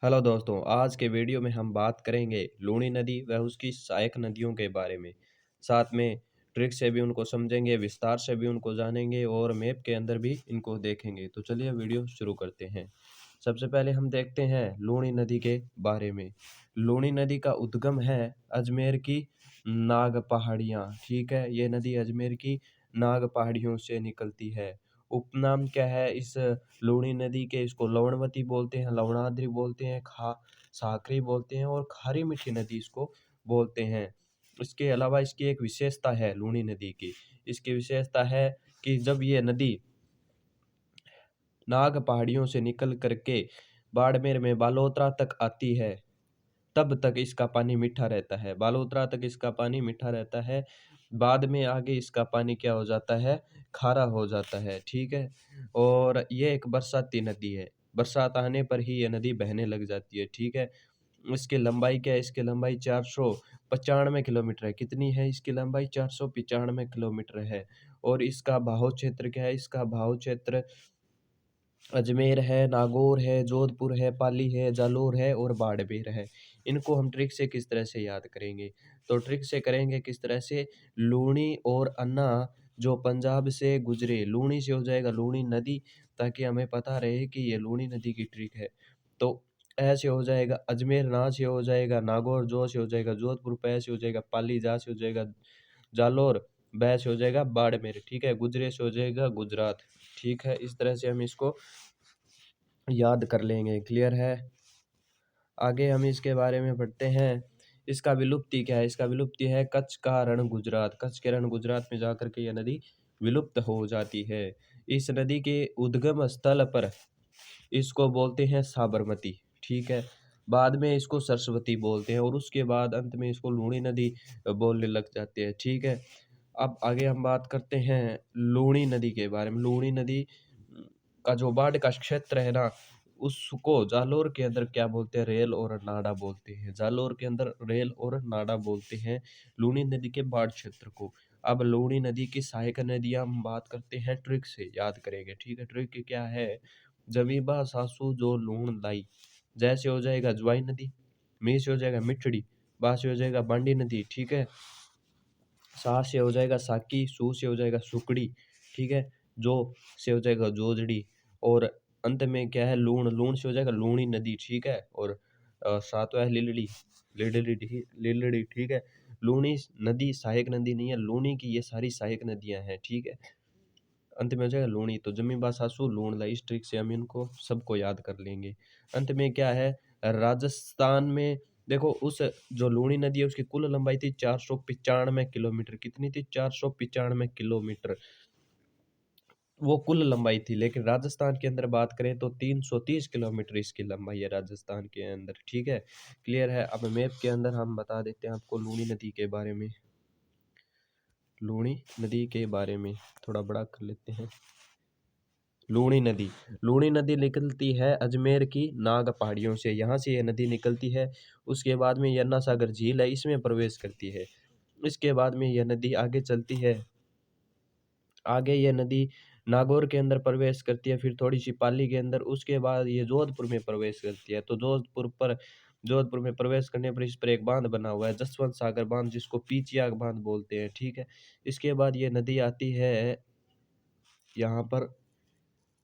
Hello दोस्तों, आज के वीडियो में हम बात करेंगे लूनी नदी व उसकी सहायक नदियों के बारे में। साथ में ट्रिक से भी उनको समझेंगे, विस्तार से भी उनको जानेंगे और मैप के अंदर भी इनको देखेंगे। तो चलिए वीडियो शुरू करते हैं। सबसे पहले हम देखते हैं लूनी नदी के बारे में। लूनी नदी का उद्गम है अजमेर की नाग पहाड़ियाँ, ठीक है। ये नदी अजमेर की नाग पहाड़ियों से निकलती है। उपनाम क्या है इस लूनी नदी के? इसको लवणवती बोलते हैं, लवणाद्रि बोलते हैं, साकरी बोलते हैं और खारी मीठी नदी इसको बोलते हैं। इसके अलावा इसकी एक विशेषता है लूनी नदी की। इसकी विशेषता है कि जब ये नदी नाग पहाड़ियों से निकल करके बाड़मेर में बालोतरा तक आती है, तब तक इसका पानी मीठा रहता है। बालोतरा तक इसका पानी मीठा रहता है। बाद में आगे इसका पानी क्या हो जाता है? खारा हो जाता है, ठीक है। और ये एक बरसाती नदी है। बरसात आने पर ही ये नदी बहने लग जाती है, ठीक है। इसकी लंबाई क्या है? इसकी लंबाई 495 किलोमीटर है। कितनी है इसकी लंबाई? 495 किलोमीटर है। और इसका बहाव क्षेत्र क्या है? इसका बहाव क्षेत्र अजमेर है, नागौर है, जोधपुर है, पाली है, जालोर है और बाड़मेर है। इनको हम ट्रिक से किस तरह से याद करेंगे? तो ट्रिक से करेंगे किस तरह से? लूणी और अन्ना जो पंजाब से गुजरे, लूणी से हो जाएगा लूणी नदी, ताकि हमें पता रहे कि ये लूणी नदी की ट्रिक है। तो ऐसे हो जाएगा अजमेर, ना से हो जाएगा नागौर, जो से हो जाएगा जोधपुर, पै से हो जाएगा पाली, जा से हो जाएगा जालोर, बै से हो जाएगा बाड़मेर, ठीक है। गुजरे से हो जाएगा गुजरात, ठीक है। इस तरह से हम इसको याद कर लेंगे, क्लियर है। आगे हम इसके बारे में पढ़ते हैं। इसका विलुप्ति क्या है? इसका विलुप्ति है कच्छ का रण गुजरात। कच्छ के रण गुजरात में जाकर के यह नदी विलुप्त हो जाती है। इस नदी के उद्गम स्थल पर इसको बोलते हैं साबरमती, ठीक है। बाद में इसको सरस्वती बोलते हैं और उसके बाद अंत में इसको लूणी नदी बोलने लग जाते हैं, ठीक है। अब आगे हम बात करते हैं लूणी नदी के बारे में। लूणी नदी का जो बाढ़ का क्षेत्र है ना, उसको जालोर के अंदर क्या बोलते हैं? रेल और नाडा बोलते हैं। जालोर के अंदर रेल और नाडा बोलते हैं लूणी नदी के बाढ़ क्षेत्र को। अब लूणी नदी की सहायक नदियां हम बात करते हैं, ट्रिक से याद करेंगे, ठीक है। ट्रिक क्या है? जमीबा सासू जो लूण लाई, जैसे हो जाएगा ज्वाई नदी, मी से हो जाएगा मिठड़ी, बा से हो जाएगा बांडी नदी, ठीक है। सा से हो जाएगा साकी, सू से हो जाएगा सुकड़ी, ठीक है। जो से हो जाएगा जोजड़ी और अंत में क्या है? लूण, लूण से हो जाएगा लूणी नदी, ठीक है। और सातवां है लिलड़ी, लिलड़ी, ठीक है। लूणी नदी सहायक नदी नहीं है, लूणी की ये सारी सहायक नदियां हैं, ठीक है। अंत में हो जाएगा लूणी। तो जमी बा सासू लूण लाई, इस ट्रिक से हम इनको सबको याद कर लेंगे। अंत में क्या है? राजस्थान में देखो, उस जो लूणी नदी है उसकी कुल लंबाई थी 495 किलोमीटर। कितनी थी? 495 किलोमीटर वो कुल लंबाई थी। लेकिन राजस्थान के अंदर बात करें तो 330 किलोमीटर इसकी लंबाई है राजस्थान के अंदर, ठीक है। क्लियर है। अब मैप के अंदर हम बता देते हैं आपको लूणी नदी के बारे में। लूणी नदी के बारे में थोड़ा बड़ा कर लेते हैं। लूणी नदी, लूणी नदी निकलती है अजमेर की नाग पहाड़ियों से, यहाँ से यह नदी निकलती है। उसके बाद में यमुना सागर झील है, इसमें प्रवेश करती है। इसके बाद में यह नदी आगे चलती है। आगे यह नदी नागौर के अंदर प्रवेश करती है, फिर थोड़ी सी पाली के अंदर। उसके बाद ये जोधपुर में प्रवेश करती है। तो जोधपुर में प्रवेश करने पर इस पर एक बांध बना हुआ है, जसवंत सागर बांध, जिसको पीचिया बांध बोलते हैं, ठीक है। इसके बाद ये नदी आती है यहाँ पर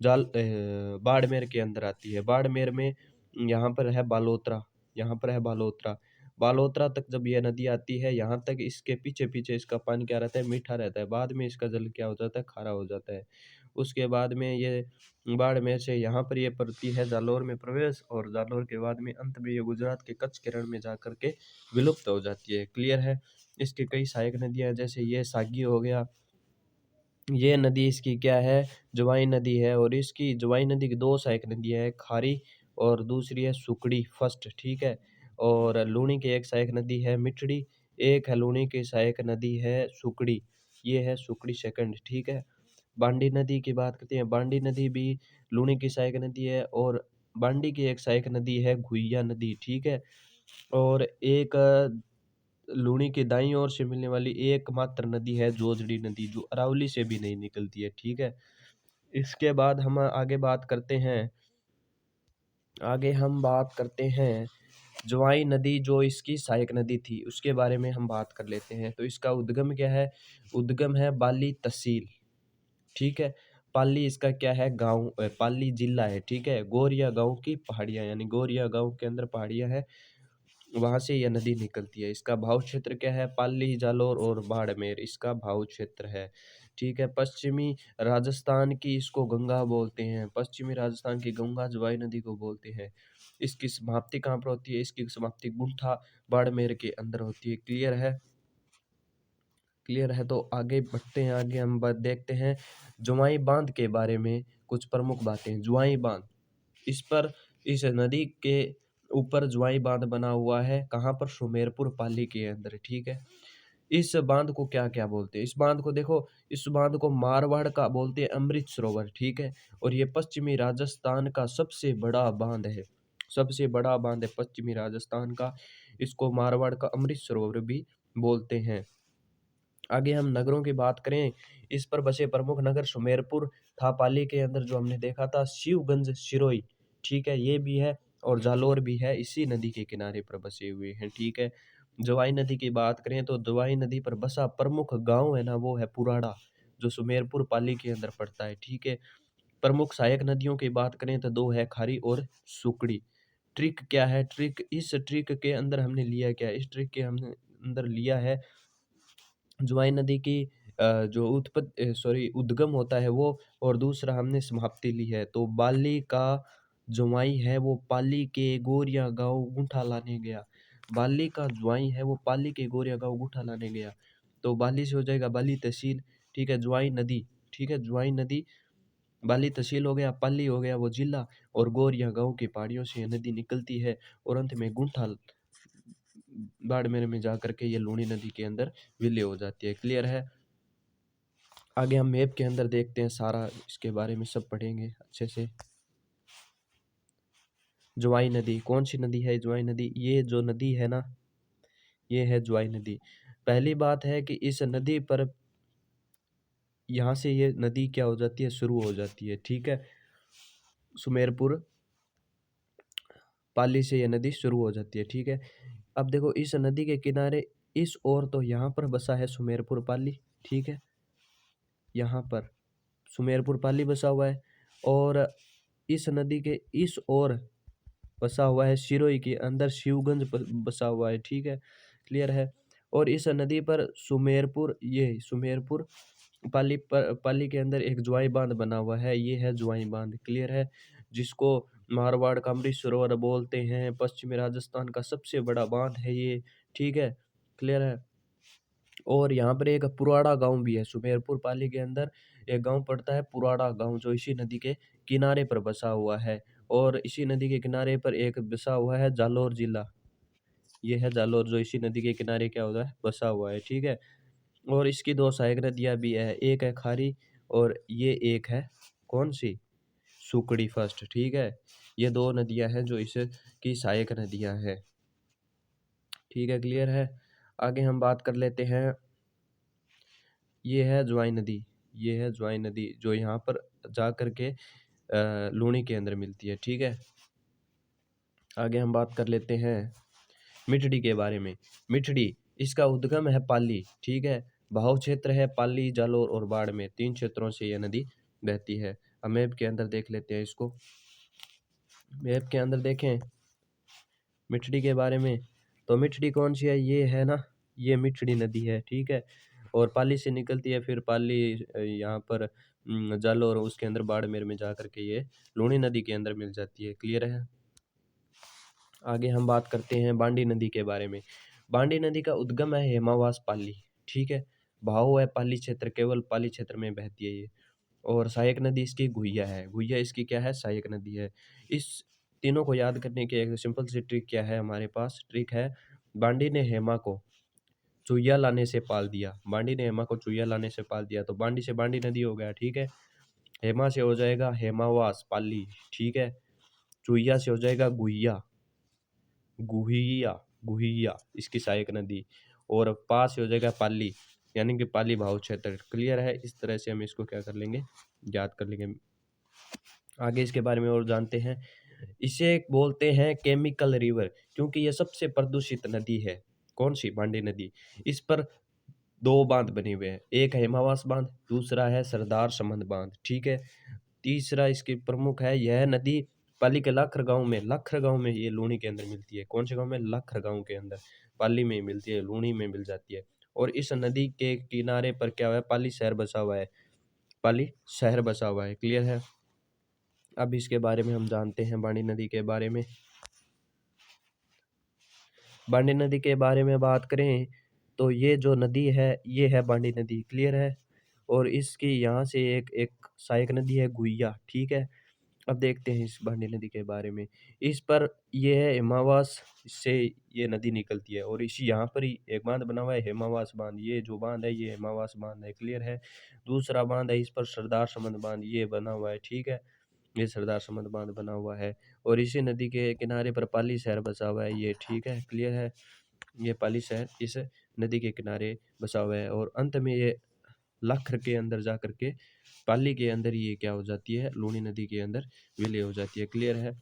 बाड़मेर के अंदर आती है। बाड़मेर में यहाँ पर है बालोतरा, यहाँ पर है बालोतरा। बालोतरा तक जब यह नदी आती है, यहाँ तक इसके पीछे पीछे इसका पानी क्या रहता है? मीठा रहता है। बाद में इसका जल क्या हो जाता है? खारा हो जाता है। उसके बाद में ये बाड़मेर से यहाँ पर ये पड़ती है जालोर में प्रवेश, और जालोर के बाद में अंत में ये गुजरात के कच्छ के रण में जा करके विलुप्त हो जाती है, क्लियर है। इसकी कई सहायक नदियाँ हैं, जैसे ये सागी हो गया। ये नदी इसकी क्या है? जवाई नदी है। और इसकी जवाई नदी की दो सहायक नदियाँ हैं, खारी और दूसरी है सुकड़ी फर्स्ट, ठीक है। और लूणी की एक सहायक नदी है मिठड़ी, एक है लूणी की सहायक नदी है सुकड़ी, ये है सुकड़ी सेकंड, ठीक है। बांडी नदी की बात करते हैं। बांडी नदी भी लूणी की सहायक नदी है। और बांडी की एक सहायक नदी है घुइया नदी, ठीक है। और एक लूणी के दाईं ओर से मिलने वाली एकमात्र नदी है जोजड़ी नदी, जो अरावली से भी नहीं निकलती है, ठीक है। इसके बाद हम आगे बात करते हैं आगे हम बात करते हैं ज्वाई नदी, जो इसकी सहायक नदी थी, उसके बारे में हम बात कर लेते हैं। तो इसका उद्गम क्या है? उद्गम है पाली तहसील, ठीक है। पाली इसका क्या है? गांव, पाली जिला है, ठीक है। गोरिया गांव की पहाड़ियाँ, यानी गोरिया गांव के अंदर पहाड़ियाँ है, वहां से यह नदी निकलती है। इसका भाव क्षेत्र क्या है? पाली, जालौर और बाड़मेर इसका भाव क्षेत्र है, ठीक है। पश्चिमी राजस्थान की इसको गंगा बोलते हैं, पश्चिमी राजस्थान की गंगा ज्वाई नदी को बोलते हैं। इसकी समाप्ति कहाँ पर होती है? इसकी समाप्ति गुंठा बाड़मेर के अंदर होती है। क्लियर है? क्लियर है। तो आगे बढ़ते हैं, आगे हम बात देखते हैं जुआई बांध के बारे में। कुछ प्रमुख बातें। जुआई बांध, इस पर, इस नदी के ऊपर जुआई बांध बना हुआ है। कहाँ पर? सुमेरपुर पाली के अंदर, ठीक है। इस बांध को क्या क्या बोलते हैं? इस बांध को देखो, इस बांध को मारवाड़ का बोलते हैं अमृत सरोवर, ठीक है। और ये पश्चिमी राजस्थान का सबसे बड़ा बांध है, सबसे बड़ा बांध है पश्चिमी राजस्थान का। इसको मारवाड़ का अमृत सरोवर भी बोलते हैं। आगे हम नगरों की बात करें, इस पर बसे प्रमुख नगर सुमेरपुर था, पाली के अंदर जो हमने देखा था शिवगंज, सिरोही, ठीक है, ये भी है, और जालोर भी है, इसी नदी के किनारे पर बसे हुए हैं, ठीक है। जवाई नदी की बात करें तो जवाई नदी पर बसा प्रमुख गांव है ना, वो है पुराड़ा, जो सुमेरपुर पाली के अंदर पड़ता है, ठीक है। प्रमुख सहायक नदियों की बात करें तो दो है, खारी और सुकड़ी। ट्रिक क्या है? ट्रिक, इस ट्रिक के अंदर हमने लिया क्या? इस ट्रिक के हमने अंदर लिया है ज्वाई नदी की जो उद्गम होता है वो, और दूसरा हमने समाप्ति ली है। तो बाली का ज्वाई है वो पाली के गोरिया गांव गुंठा लाने गया। बाली का ज्वाई है वो पाली के गोरिया गांव गुंठा लाने गया। तो बाली से हो जाएगा बाली तहसील, ठीक है। ज्वाई नदी, ठीक है, ज्वाई नदी बाली तहसील हो गया, पाली हो गया वो जिला, और गोरिया गांव की पहाड़ियों से ये नदी निकलती है, और अंत में गुंठा बाड़मेर में जाकर के ये लूणी नदी के अंदर विलय हो जाती है। क्लियर है? आगे हम मैप के अंदर देखते हैं, सारा इसके बारे में सब पढ़ेंगे अच्छे से। ज्वाई नदी कौन सी नदी है? ज्वाई नदी, ये जो नदी है ना, ये है ज्वाई नदी। पहली बात है कि इस नदी पर, यहाँ से ये नदी क्या हो जाती है? शुरू हो जाती है, ठीक है। सुमेरपुर पाली से ये नदी शुरू हो जाती है, ठीक है। अब देखो, इस नदी के किनारे इस ओर तो यहाँ पर बसा है सुमेरपुर पाली, ठीक है, यहाँ पर सुमेरपुर पाली बसा हुआ है, और इस नदी के इस ओर बसा हुआ है सिरोही के अंदर शिवगंज बसा हुआ है, ठीक है। क्लियर है? और इस नदी पर सुमेरपुर, ये सुमेरपुर पाली के अंदर एक ज्वाई बांध बना हुआ है, ये है ज्वाई बांध। क्लियर है? जिसको मारवाड़ का अमृत सरोवर बोलते हैं, पश्चिमी राजस्थान का सबसे बड़ा बांध है ये, ठीक है। क्लियर है? और यहाँ पर एक पुराड़ा गांव भी है, सुमेरपुर पाली के अंदर एक गांव पड़ता है पुराड़ा गांव, जो इसी नदी के किनारे पर बसा हुआ है। और इसी नदी के किनारे पर एक बसा हुआ है जालोर जिला, ये है जालोर, जो इसी नदी के किनारे क्या होता है? बसा हुआ है, ठीक है। और इसकी दो सहायक नदियाँ भी है, एक है खारी, और ये एक है कौन सी? सुकड़ी फर्स्ट, ठीक है। ये दो नदियाँ हैं जो इस की सहायक नदियाँ हैं, ठीक है। क्लियर है? आगे हम बात कर लेते हैं, ये है ज्वाई नदी, ये है ज्वाई नदी, जो यहाँ पर जा कर के लूणी के अंदर मिलती है, ठीक है। आगे हम बात कर लेते हैं मिठड़ी के बारे में। मिठड़ी, इसका उद्गम है पाली, ठीक है। बहाव क्षेत्र है पाली, जालोर और बाड़मेर, तीन क्षेत्रों से यह नदी बहती है। अब मैप के अंदर देख लेते हैं इसको। मैप के अंदर देखें मिठड़ी के बारे में, तो मिठड़ी कौन सी है? ये है ना, ये मिठड़ी नदी है, ठीक है। और पाली से निकलती है, फिर पाली यहाँ पर जालोर, और उसके अंदर बाड़मेर में जा करके ये लूणी नदी के अंदर मिल जाती है। क्लियर है? आगे हम बात करते हैं बांडी नदी के बारे में। बांडी नदी का उद्गम है हेमावास पाली, ठीक है। बहाव है पाली क्षेत्र, केवल पाली क्षेत्र में बहती है ये। और सहायक नदी इसकी गुहिया है, गुहिया इसकी क्या है? सहायक नदी है। इस तीनों को याद करने की एक सिंपल सी ट्रिक क्या है हमारे पास? ट्रिक है, बांडी ने हेमा को चुहिया लाने से पाल दिया, बांडी ने हेमा को चुहिया लाने से पाल दिया, तो बांडी से बांडी नदी हो गया, ठीक है। हेमा से हो जाएगा हेमावास पाली, ठीक है। चुहिया से हो जाएगा गुहिया, गुहिया, गुहिया इसकी सहायक नदी, और पास से हो जाएगा पाली, यानी कि पाली भाव क्षेत्र। क्लियर है? इस तरह से हम इसको क्या कर लेंगे? याद कर लेंगे। आगे इसके बारे में और जानते हैं। इसे बोलते हैं केमिकल रिवर, क्योंकि ये सबसे प्रदूषित नदी है। कौन सी? बांडी नदी। इस पर दो बांध बने हुए हैं, एक है हिमावास बांध, दूसरा है सरदार समंद बांध, ठीक है। तीसरा इसकी प्रमुख है, यह नदी पाली के लाखर गांव में ये लूणी के अंदर मिलती है। कौन से गांव में? लाखर गांव के अंदर, पाली में मिलती है, लूणी में मिल जाती है। और इस नदी के किनारे पर क्या हुआ है? पाली शहर बसा हुआ है, पाली शहर बसा हुआ है। क्लियर है? अब इसके बारे में हम जानते हैं, बांडी नदी के बारे में। बांडी नदी के बारे में बात करें तो ये जो नदी है ये है बांडी नदी। क्लियर है? और इसकी यहाँ से एक एक सहायक नदी है गुइया, ठीक है। अब देखते हैं इस बांडी नदी के बारे में। इस पर ये है हिमावास से ये नदी निकलती है, और इसी यहाँ पर ही एक बांध बना हुआ है, हिमावास बांध। ये जो बांध है ये हिमावास बांध है। क्लियर है? दूसरा बांध है इस पर सरदार समंद बांध, ये बना हुआ है, ठीक है। ये सरदार समंद बांध बना हुआ है, और इसी नदी के किनारे पर पाली शहर बसा हुआ है, ये, ठीक है। क्लियर है? ये पाली शहर इस नदी के किनारे बसा हुआ है, और अंत में ये लाखर के अंदर जा करके पाली के अंदर ये क्या हो जाती है? लूणी नदी के अंदर विलय हो जाती है। क्लियर है?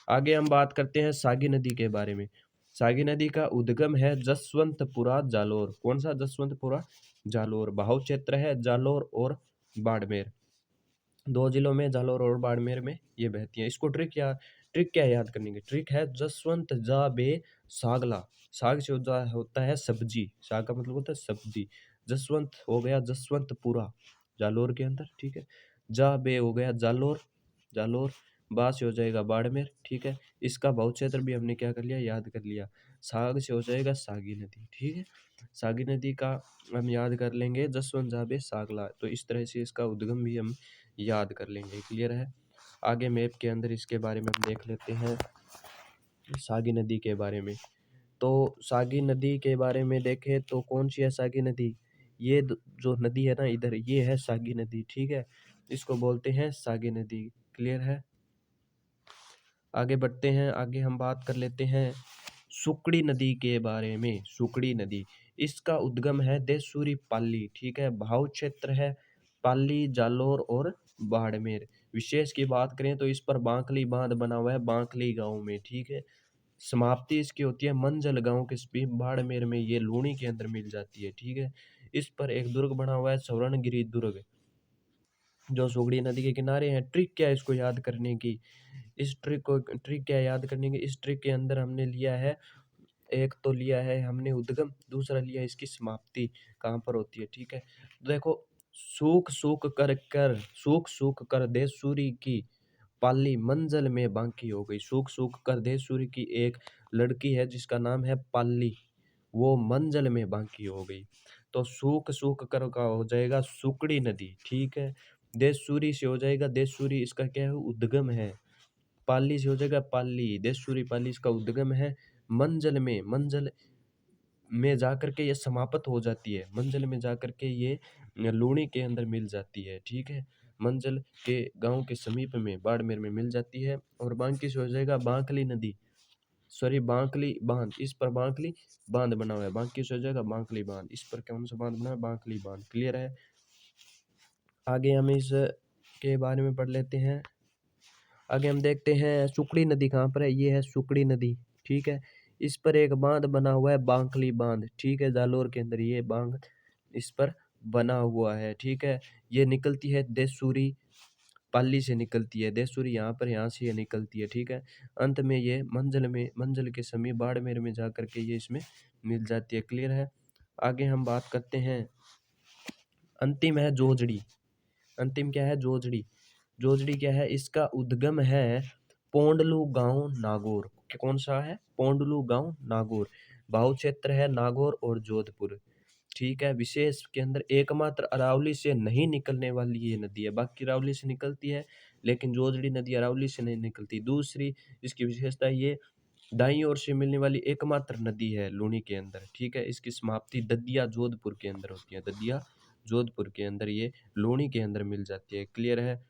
आगे हम बात करते हैं सागी नदी के बारे में। सागी नदी का उद्गम है जसवंतपुरा जालोर। कौन सा? जसवंतपुरा जालोर। बहाव क्षेत्र है जालोर और बाड़मेर, दो जिलों में, जालोर और बाड़मेर में ये बहती है। इसको ट्रिक क्या याद करने की? ट्रिक है जसवंत जा बे सागला। साग से होता है सब्जी, साग का मतलब होता है सब्जी। जसवंत हो गया जसवंतपुरा जालोर के अंदर, ठीक है। जा बे हो गया जालोर, जालोर। बा से हो जाएगा बाड़मेर, ठीक है। इसका बहु क्षेत्र भी हमने क्या कर लिया? याद कर लिया। साग से हो जाएगा सागी नदी, ठीक है। सागी नदी का हम याद कर लेंगे जसवंत जाबे सागला, तो इस तरह से इसका उद्गम भी हम याद कर लेंगे। क्लियर है? आगे मैप के अंदर इसके बारे में हम देख लेते हैं, सागी नदी के बारे में। तो सागी नदी के बारे में देखें तो कौन सी है सागी नदी? ये जो नदी है ना इधर, ये है सागी नदी, ठीक है। इसको बोलते हैं सागी नदी। क्लियर है? आगे बढ़ते हैं, आगे हम बात कर लेते हैं सुकड़ी नदी के बारे में। सुकड़ी नदी, इसका उद्गम है देसूरी पाली, ठीक है। बहाव क्षेत्र है पाली, जालोर और बाड़मेर। विशेष की बात करें तो इस पर बांकली बांध बना हुआ है बांकली गांव में, ठीक है। समाप्ति इसकी होती है मंजल गांव के समीप बाड़मेर में, ये लूणी के अंदर मिल जाती है, ठीक है। इस पर एक दुर्ग बना हुआ है स्वर्णगिरी दुर्ग, जो सुगड़ी नदी के किनारे है। ट्रिक क्या है इसको याद करने की? इस ट्रिक क्या याद करने की? इस ट्रिक के अंदर हमने लिया है, एक तो लिया है हमने उद्गम, दूसरा लिया इसकी समाप्ति कहाँ पर होती है, ठीक है। देखो, सूख सूख कर दे सूरी की पाली मंजल में बांकी हो गई। सूख सूख कर दे सूरी की एक लड़की है जिसका नाम है पाली, वो मंजल में बांकी हो गई। तो सूख सूख कर का हो जाएगा सुकड़ी नदी, ठीक है। देशसूरी से हो जाएगा देशसूरी, इसका क्या है? उद्गम है। पाली से हो जाएगा पाली, देशसूरी पाली इसका उद्गम है। मंजल में जाकर के ये समाप्त हो जाती है, मंजल में जाकर के ये लूणी के अंदर मिल जाती है, ठीक है। मंजल के गांव के समीप में बाड़मेर में मिल जाती है। और बांकी से हो जाएगा बांकली नदी, सॉरी बांकली बांध। इस पर बांकली बांध बना हुआ है, बांकी से हो जाएगा बांकली बांध। इस पर कौन सा बांध बना है? बांकली बांध। क्लियर है? आगे हम इस के बारे में पढ़ लेते हैं। आगे हम देखते हैं सुकड़ी नदी कहाँ पर है। ये है सुकड़ी नदी, ठीक है। इस पर एक बांध बना हुआ है बांकली बांध, ठीक है। जालोर के अंदर ये बांध इस पर बना हुआ है, ठीक है। ये निकलती है देशसूरी पाली से निकलती है, देशसूरी यहाँ पर, यहाँ से ये निकलती है, ठीक है। अंत में ये मंजल के समीप बाड़मेर में जा करके ये इसमें मिल जाती है। क्लियर है? आगे हम बात करते हैं, अंतिम है जोजड़ी। अंतिम क्या है? जोजड़ी। जोजड़ी क्या है? इसका उद्गम है पोंडलू गांव नागौर। कौन सा है? पोंडलू गांव नागौर। बाहु क्षेत्र है नागौर और जोधपुर, ठीक है। विशेष के अंदर एकमात्र अरावली से नहीं निकलने वाली ये नदी है, बाकी अरावली से निकलती है, लेकिन जोजड़ी नदी अरावली से नहीं निकलती। दूसरी इसकी विशेषता ये दाईं ओर से मिलने वाली एकमात्र नदी है लूणी के अंदर, ठीक है। इसकी समाप्ति ददिया जोधपुर के अंदर होती है, ददिया जोधपुर के अंदर ये लूणी के अंदर मिल जाती है। क्लियर है?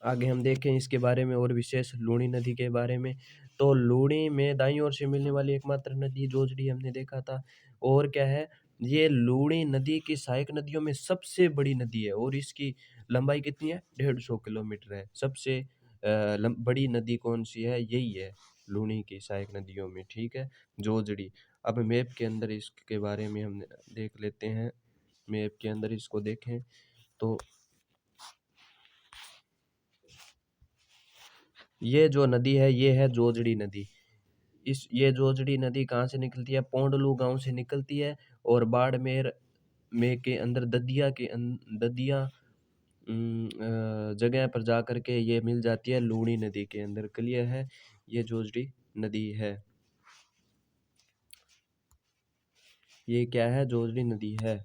आगे हम देखें इसके बारे में और विशेष लूणी नदी के बारे में। तो लूणी में दाईं ओर से मिलने वाली एकमात्र नदी जोजड़ी हमने देखा था। और क्या है? ये लूणी नदी की सहायक नदियों में सबसे बड़ी नदी है, और इसकी लंबाई कितनी है? 150 किलोमीटर है। सबसे बड़ी नदी कौन सी है, यही है लूनी की सहायक नदियों में, ठीक है, जोजड़ी। अब मैप के अंदर इसके बारे में हम देख लेते हैं, मैप के अंदर इसको देखें तो ये जो नदी है ये है जोजड़ी नदी। ये जोजड़ी नदी कहाँ से निकलती है, पोंडलू गांव से निकलती है और बाड़मेर में के अंदर ददिया जगह पर जा कर के ये मिल जाती है लूनी नदी के अंदर। क्लियर है, ये जोजड़ी नदी है, ये क्या है, जोजड़ी नदी है।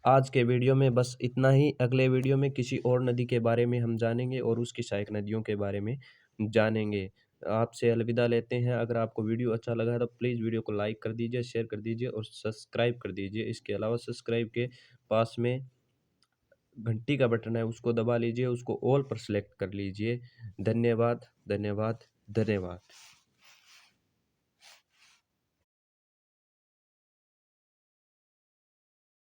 आज के वीडियो में बस इतना ही। अगले वीडियो में किसी और नदी के बारे में हम जानेंगे और उसकी सहायक नदियों के बारे में जानेंगे। आपसे अलविदा लेते हैं। अगर आपको वीडियो अच्छा लगा तो प्लीज़ वीडियो को लाइक कर दीजिए, शेयर कर दीजिए और सब्सक्राइब कर दीजिए। इसके अलावा सब्सक्राइब के पास में घंटी का बटन है, उसको दबा लीजिए, उसको ऑल पर सेलेक्ट कर लीजिए। धन्यवाद, धन्यवाद, धन्यवाद।